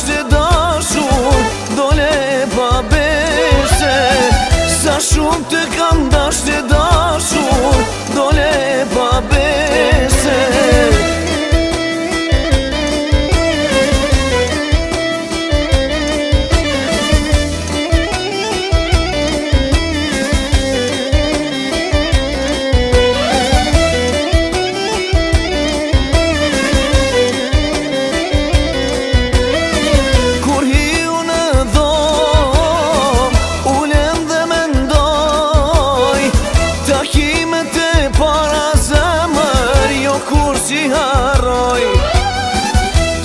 dash të dashur, dole pa beshe. Sa shumë të kam dash të dashur, dole pa beshe.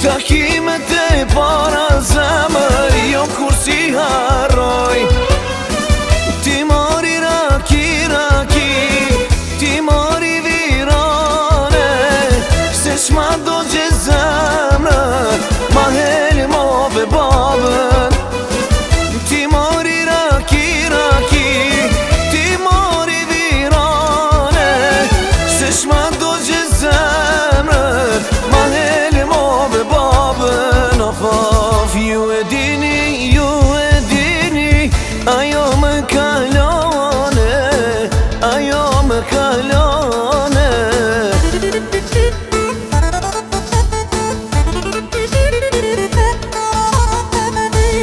Takimet e para zemër, jo kur si harroj. Ti mori raki, ti mori virane, se shma do gje zemër, ma heli move babën. Ti mori raki, ti mori virane, se shma do gje zemër, ma heli move babën. Of, ju e dini, ajo më kalone, ajo më kalone.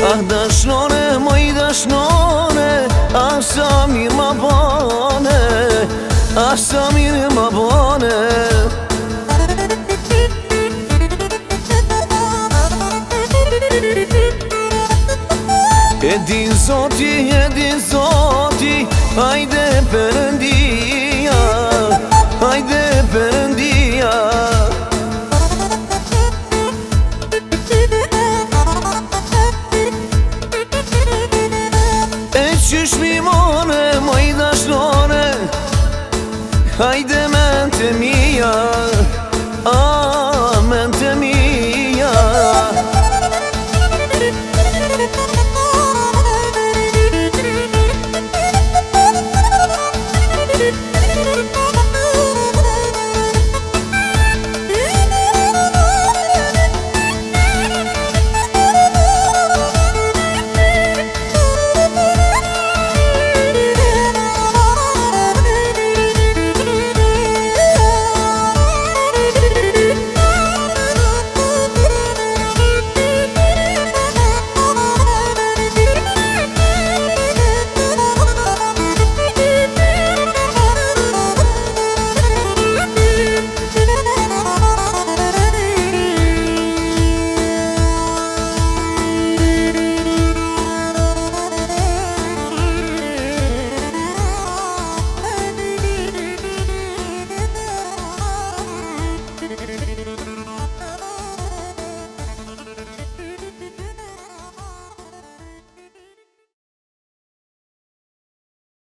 Ah, dashnone, moj dashnone, ah, sa mirë ma bane, ah, sa mirë ma bane. E din zoti, hajde Perëndia, hajde Perëndia. E qysh mi mone, moj dashnone, hajde mente mia, ah, mente mia. Thank you.